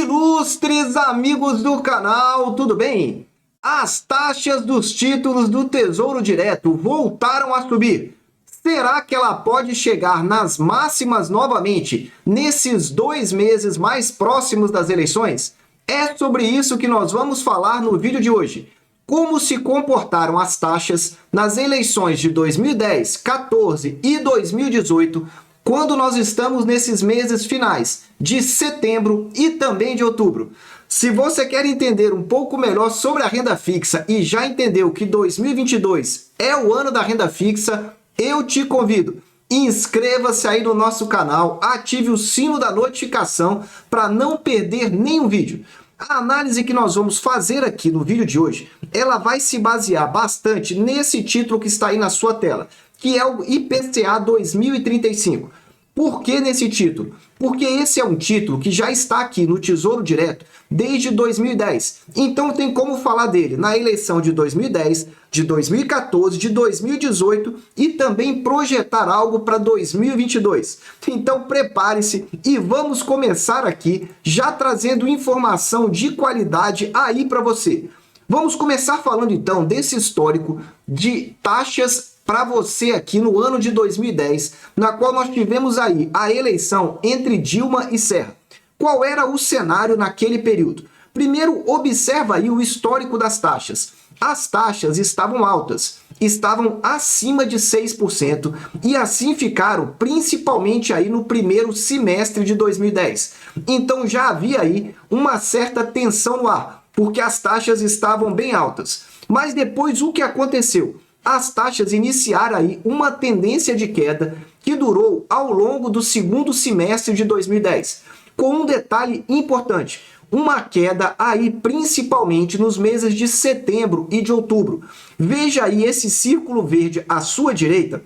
Ilustres amigos do canal, tudo bem? As taxas dos títulos do Tesouro Direto voltaram a subir. Será que ela pode chegar nas máximas novamente nesses 2 meses mais próximos das eleições? É sobre isso que nós vamos falar no vídeo de hoje. Como se comportaram as taxas nas eleições de 2010, 14 e 2018, quando nós estamos nesses meses finais de setembro e também de outubro. Se você quer entender um pouco melhor sobre a renda fixa e já entendeu que 2022 é o ano da renda fixa, eu te convido. Inscreva-se aí no nosso canal, ative o sino da notificação para não perder nenhum vídeo. A análise que nós vamos fazer aqui no vídeo de hoje, ela vai se basear bastante nesse título que está aí na sua tela, que é o IPCA 2035. Por que nesse título? Porque esse é um título que já está aqui no Tesouro Direto desde 2010. Então tem como falar dele na eleição de 2010, de 2014, de 2018 e também projetar algo para 2022. Então prepare-se e vamos começar aqui já trazendo informação de qualidade aí para você. Vamos começar falando então desse histórico de taxas para você aqui no ano de 2010, na qual nós tivemos aí a eleição entre Dilma e Serra. Qual era o cenário naquele período? Primeiro, observa aí o histórico das taxas. As taxas estavam altas, estavam acima de 6% e assim ficaram principalmente aí no primeiro semestre de 2010. Então já havia aí uma certa tensão no ar, porque as taxas estavam bem altas. Mas depois o que aconteceu? As taxas iniciaram aí uma tendência de queda que durou ao longo do segundo semestre de 2010, com um detalhe importante, uma queda aí principalmente nos meses de setembro e de outubro. Veja aí esse círculo verde à sua direita,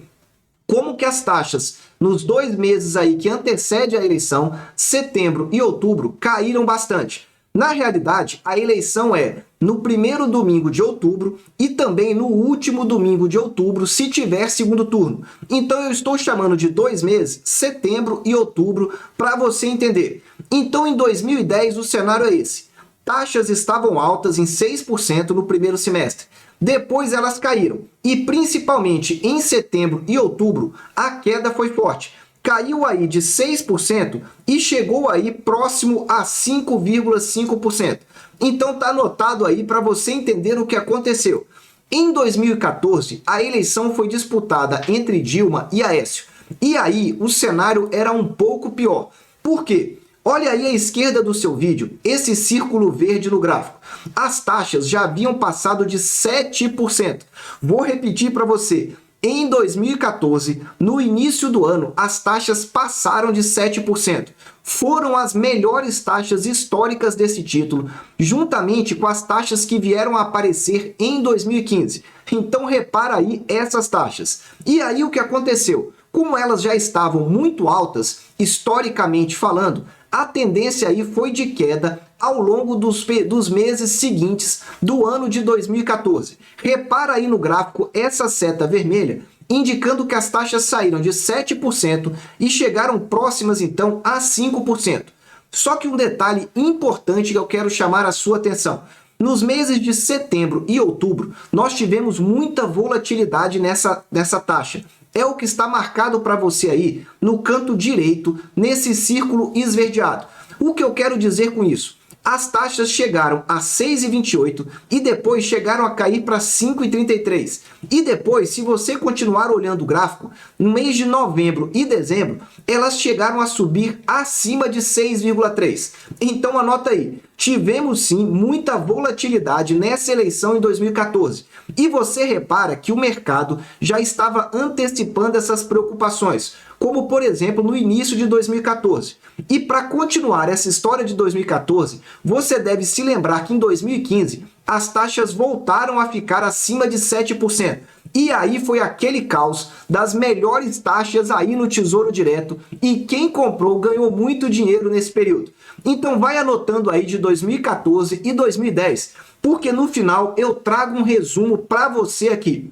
como que as taxas nos 2 meses aí que antecede a eleição, setembro e outubro, caíram bastante. Na realidade, a eleição é no primeiro domingo de outubro e também no último domingo de outubro, se tiver segundo turno. Então eu estou chamando de 2 meses, setembro e outubro, para você entender. Então em 2010 o cenário é esse. Taxas estavam altas em 6% no primeiro semestre. Depois elas caíram e principalmente em setembro e outubro a queda foi forte. Caiu aí de 6% e chegou aí próximo a 5,5%. Então tá anotado aí para você entender o que aconteceu. Em 2014, a eleição foi disputada entre Dilma e Aécio. E aí o cenário era um pouco pior. Por quê? Olha aí à esquerda do seu vídeo, esse círculo verde no gráfico. As taxas já haviam passado de 7%. Vou repetir para você. Em 2014, no início do ano, as taxas passaram de 7%. Foram as melhores taxas históricas desse título, juntamente com as taxas que vieram a aparecer em 2015. Então repara aí essas taxas. E aí o que aconteceu? Como elas já estavam muito altas, historicamente falando, a tendência aí foi de queda ao longo dos meses seguintes do ano de 2014. Repara aí no gráfico essa seta vermelha, indicando que as taxas saíram de 7% e chegaram próximas então a 5%. Só que um detalhe importante que eu quero chamar a sua atenção. Nos meses de setembro e outubro, nós tivemos muita volatilidade nessa taxa. É o que está marcado para você aí no canto direito, nesse círculo esverdeado. O que eu quero dizer com isso? As taxas chegaram a 6,28 e depois chegaram a cair para 5,33. E depois, se você continuar olhando o gráfico, no mês de novembro e dezembro, elas chegaram a subir acima de 6,3. Então anota aí, tivemos sim muita volatilidade nessa eleição em 2014. E você repara que o mercado já estava antecipando essas preocupações, como por exemplo no início de 2014. E para continuar essa história de 2014, você deve se lembrar que em 2015 as taxas voltaram a ficar acima de 7%. E aí foi aquele caos das melhores taxas aí no Tesouro Direto e quem comprou ganhou muito dinheiro nesse período. Então vai anotando aí de 2014 e 2010, porque no final eu trago um resumo para você aqui.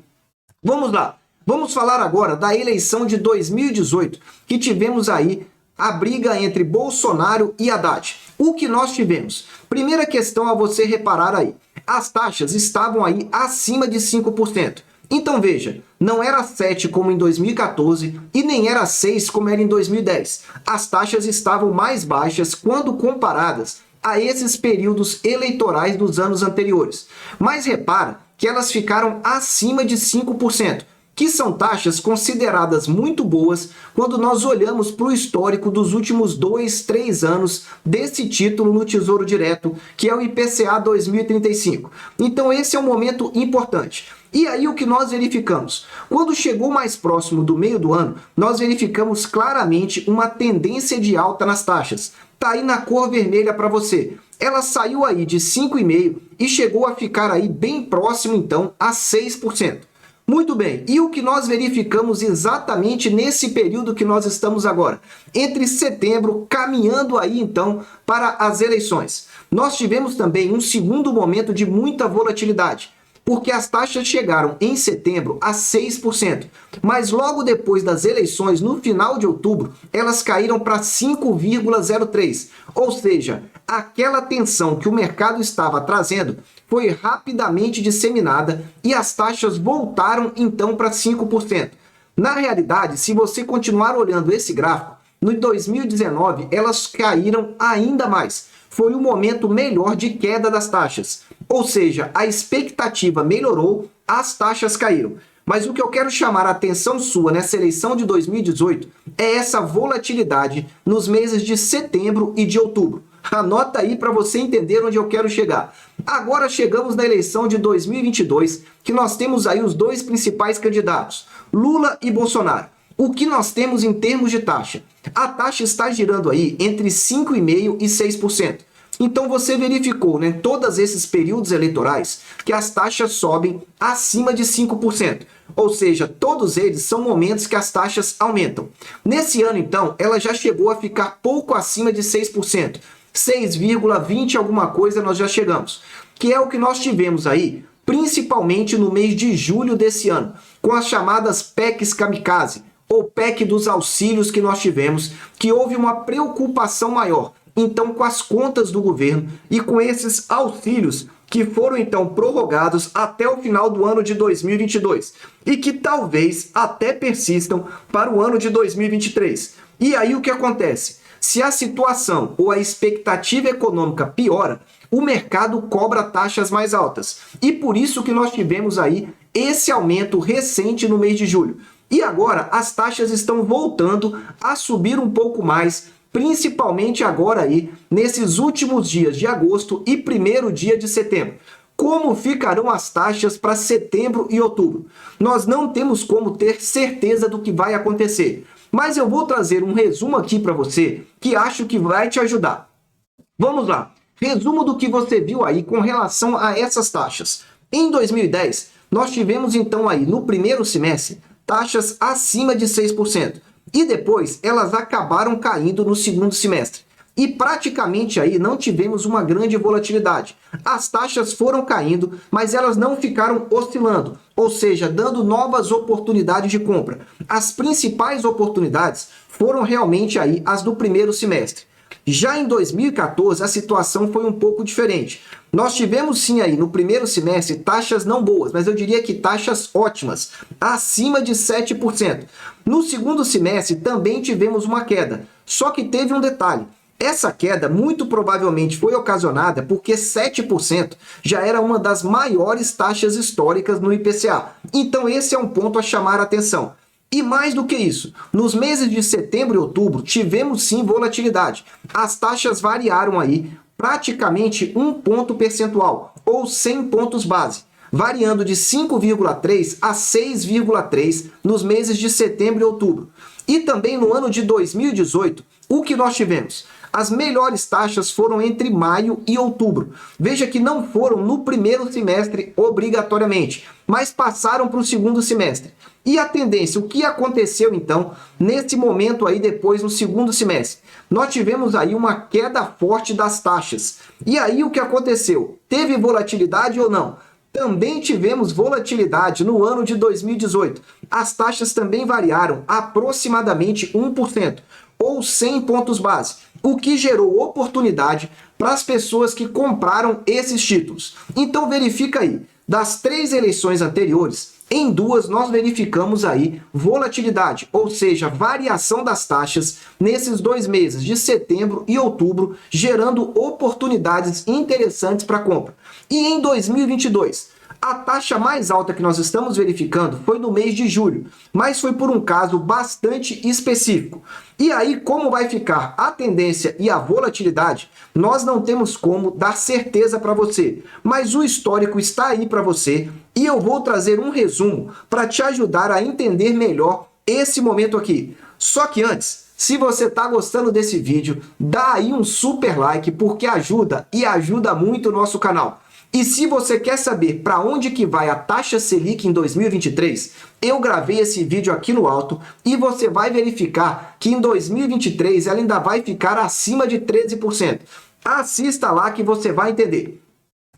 Vamos lá, vamos falar agora da eleição de 2018, que tivemos aí a briga entre Bolsonaro e Haddad. O que nós tivemos? Primeira questão a você reparar aí. As taxas estavam aí acima de 5%. Então veja, não era 7 como em 2014 e nem era 6 como era em 2010. As taxas estavam mais baixas quando comparadas a esses períodos eleitorais dos anos anteriores. Mas repara que elas ficaram acima de 5%, que são taxas consideradas muito boas quando nós olhamos para o histórico dos últimos 2, 3 anos desse título no Tesouro Direto, que é o IPCA 2035. Então esse é um momento importante. E aí o que nós verificamos? Quando chegou mais próximo do meio do ano, nós verificamos claramente uma tendência de alta nas taxas. Está aí na cor vermelha para você. Ela saiu aí de 5,5% e chegou a ficar aí bem próximo então a 6%. Muito bem, e o que nós verificamos exatamente nesse período que nós estamos agora? Entre setembro, caminhando aí então para as eleições. Nós tivemos também um segundo momento de muita volatilidade, porque as taxas chegaram em setembro a 6%, mas logo depois das eleições, no final de outubro, elas caíram para 5,03%, ou seja, aquela tensão que o mercado estava trazendo foi rapidamente disseminada e as taxas voltaram então para 5%. Na realidade, se você continuar olhando esse gráfico, no 2019 elas caíram ainda mais. Foi o momento melhor de queda das taxas. Ou seja, a expectativa melhorou, as taxas caíram. Mas o que eu quero chamar a atenção sua nessa eleição de 2018 é essa volatilidade nos meses de setembro e de outubro. Anota aí para você entender onde eu quero chegar. Agora chegamos na eleição de 2022, que nós temos aí os dois principais candidatos, Lula e Bolsonaro. O que nós temos em termos de taxa? A taxa está girando aí entre 5,5% e 6%. Então você verificou, né, todos esses períodos eleitorais que as taxas sobem acima de 5%. Ou seja, todos eles são momentos que as taxas aumentam. Nesse ano, então, ela já chegou a ficar pouco acima de 6%. 6,20 alguma coisa nós já chegamos. Que é o que nós tivemos aí, principalmente no mês de julho desse ano, com as chamadas PECs kamikaze, ou PEC dos auxílios que nós tivemos, que houve uma preocupação maior, então, com as contas do governo e com esses auxílios que foram, então, prorrogados até o final do ano de 2022 e que talvez até persistam para o ano de 2023. E aí o que acontece? Se a situação ou a expectativa econômica piora, o mercado cobra taxas mais altas. E por isso que nós tivemos aí esse aumento recente no mês de julho. E agora as taxas estão voltando a subir um pouco mais, principalmente agora aí, nesses últimos dias de agosto e primeiro dia de setembro. Como ficarão as taxas para setembro e outubro? Nós não temos como ter certeza do que vai acontecer, mas eu vou trazer um resumo aqui para você que acho que vai te ajudar. Vamos lá, resumo do que você viu aí com relação a essas taxas. Em 2010, nós tivemos então aí no primeiro semestre taxas acima de 6%. E depois elas acabaram caindo no segundo semestre. E praticamente aí não tivemos uma grande volatilidade. As taxas foram caindo, mas elas não ficaram oscilando, ou seja, dando novas oportunidades de compra. As principais oportunidades foram realmente aí as do primeiro semestre. Já em 2014, a situação foi um pouco diferente. Nós tivemos sim aí no primeiro semestre taxas não boas, mas eu diria que taxas ótimas, acima de 7%. No segundo semestre também tivemos uma queda, só que teve um detalhe. Essa queda muito provavelmente foi ocasionada porque 7% já era uma das maiores taxas históricas no IPCA. Então esse é um ponto a chamar a atenção. E mais do que isso, nos meses de setembro e outubro tivemos sim volatilidade. As taxas variaram aí praticamente 1 ponto percentual, ou 100 pontos base, variando de 5,3 a 6,3 nos meses de setembro e outubro. E também no ano de 2018, o que nós tivemos? As melhores taxas foram entre maio e outubro. Veja que não foram no primeiro semestre obrigatoriamente, mas passaram para o segundo semestre. E a tendência, o que aconteceu então nesse momento aí depois no segundo semestre? Nós tivemos aí uma queda forte das taxas. E aí o que aconteceu? Teve volatilidade ou não? Também tivemos volatilidade no ano de 2018. As taxas também variaram aproximadamente 1%, ou 100 pontos base. o que gerou oportunidade para as pessoas que compraram esses títulos. Então verifica aí, das 3 eleições anteriores, em 2 nós verificamos aí volatilidade, ou seja, variação das taxas nesses 2 meses, de setembro e outubro, gerando oportunidades interessantes para compra. E em 2022, a taxa mais alta que nós estamos verificando foi no mês de julho, mas foi por um caso bastante específico. E aí, como vai ficar a tendência e a volatilidade, nós não temos como dar certeza para você, mas o histórico está aí para você e eu vou trazer um resumo para te ajudar a entender melhor esse momento aqui. Só que antes, se você está gostando desse vídeo, dá aí um super like porque ajuda e ajuda muito o nosso canal. E se você quer saber para onde que vai a taxa Selic em 2023, eu gravei esse vídeo aqui no alto e você vai verificar que em 2023 ela ainda vai ficar acima de 13%. Assista lá que você vai entender.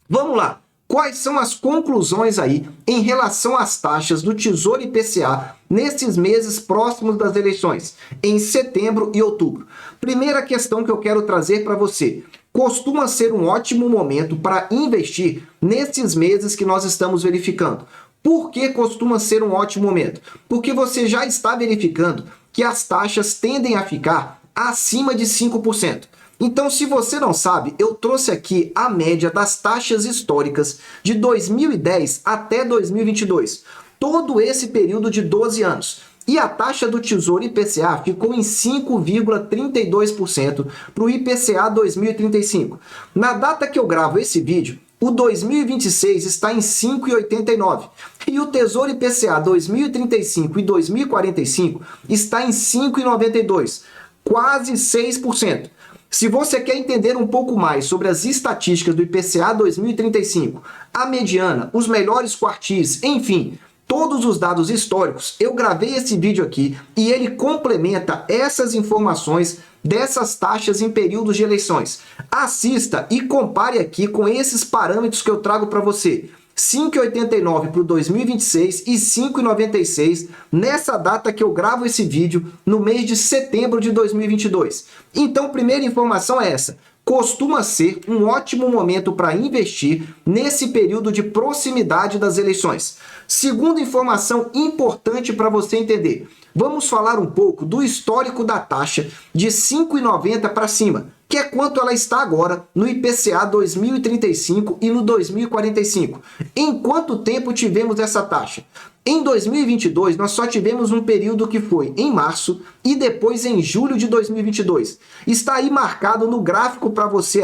Vamos lá. Quais são as conclusões aí em relação às taxas do Tesouro IPCA nesses meses próximos das eleições, em setembro e outubro? Primeira questão que eu quero trazer para você. Costuma ser um ótimo momento para investir nesses meses que nós estamos verificando. Por que costuma ser um ótimo momento? Porque você já está verificando que as taxas tendem a ficar acima de 5%. Então, se você não sabe, eu trouxe aqui a média das taxas históricas de 2010 até 2022. Todo esse período de 12 anos. E a taxa do Tesouro IPCA ficou em 5,32% para o IPCA 2035. Na data que eu gravo esse vídeo, o 2026 está em 5,89%. E o Tesouro IPCA 2035 e 2045 está em 5,92%, quase 6%. Se você quer entender um pouco mais sobre as estatísticas do IPCA 2035, a mediana, os melhores quartis, enfim, todos os dados históricos, eu gravei esse vídeo aqui e ele complementa essas informações dessas taxas em períodos de eleições. Assista e compare aqui com esses parâmetros que eu trago para você. 5,89 para o 2026 e 5,96 nessa data que eu gravo esse vídeo no mês de setembro de 2022. Então, primeira informação é essa. Costuma ser um ótimo momento para investir nesse período de proximidade das eleições. Segunda informação importante para você entender. Vamos falar um pouco do histórico da taxa de 5,90 para cima, que é quanto ela está agora no IPCA 2035 e no 2045. Em quanto tempo tivemos essa taxa? Em 2022, nós só tivemos um período que foi em março e depois em julho de 2022. Está aí marcado no gráfico para você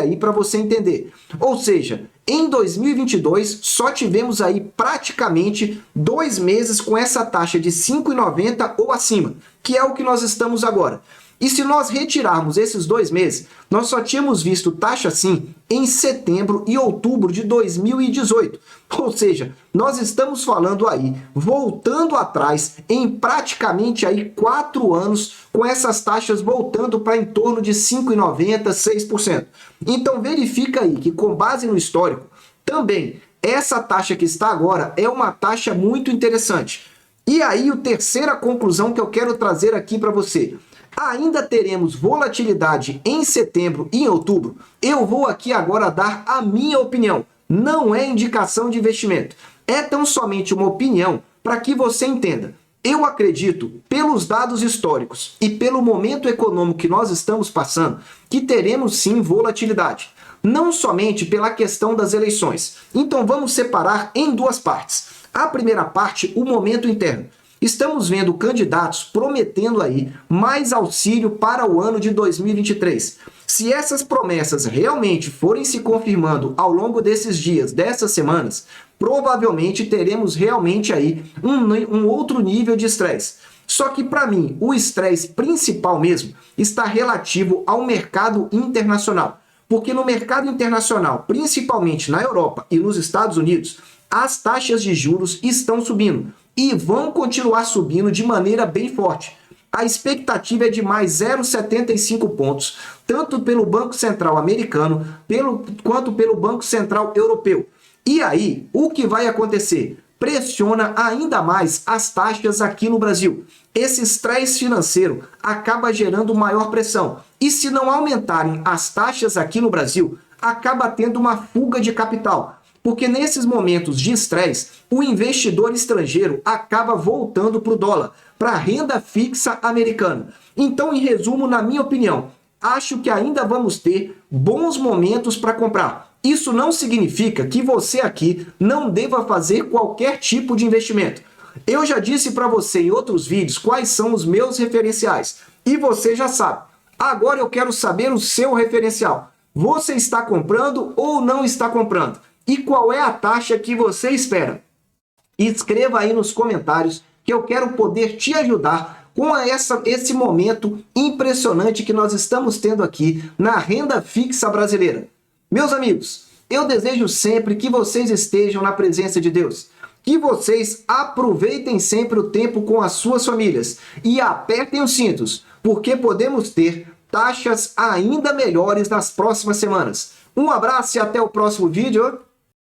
entender. Ou seja, em 2022, só tivemos aí praticamente 2 meses com essa taxa de 5,90 ou acima, que é o que nós estamos agora. E se nós retirarmos esses 2 meses, nós só tínhamos visto taxa assim em setembro e outubro de 2018. Ou seja, nós estamos falando aí, voltando atrás, em praticamente aí 4 anos, com essas taxas voltando para em torno de 5,90%, 6%. Então verifica aí que com base no histórico, também essa taxa que está agora é uma taxa muito interessante. E aí a terceira conclusão que eu quero trazer aqui para você. Ainda teremos volatilidade em setembro e em outubro. Eu vou aqui agora dar a minha opinião. Não é indicação de investimento. É tão somente uma opinião para que você entenda. Eu acredito, pelos dados históricos e pelo momento econômico que nós estamos passando, que teremos sim volatilidade. Não somente pela questão das eleições. Então vamos separar em 2 partes. A primeira parte, o momento interno. Estamos vendo candidatos prometendo aí mais auxílio para o ano de 2023. Se essas promessas realmente forem se confirmando ao longo desses dias, dessas semanas, provavelmente teremos realmente aí um outro nível de estresse. Só que para mim, o estresse principal mesmo está relativo ao mercado internacional. Porque no mercado internacional, principalmente na Europa e nos Estados Unidos, as taxas de juros estão subindo. E vão continuar subindo de maneira bem forte. A expectativa é de mais 0,75 pontos, tanto pelo Banco Central americano quanto pelo Banco Central europeu. E aí, o que vai acontecer? Pressiona ainda mais as taxas aqui no Brasil. Esse estresse financeiro acaba gerando maior pressão. E se não aumentarem as taxas aqui no Brasil, acaba tendo uma fuga de capital. Porque nesses momentos de estresse, o investidor estrangeiro acaba voltando para o dólar, para a renda fixa americana. Então, em resumo, na minha opinião, acho que ainda vamos ter bons momentos para comprar. Isso não significa que você aqui não deva fazer qualquer tipo de investimento. Eu já disse para você em outros vídeos quais são os meus referenciais. E você já sabe. Agora eu quero saber o seu referencial. Você está comprando ou não está comprando? E qual é a taxa que você espera? Escreva aí nos comentários que eu quero poder te ajudar com esse momento impressionante que nós estamos tendo aqui na renda fixa brasileira. Meus amigos, eu desejo sempre que vocês estejam na presença de Deus, que vocês aproveitem sempre o tempo com as suas famílias e apertem os cintos, porque podemos ter taxas ainda melhores nas próximas semanas. Um abraço e até o próximo vídeo.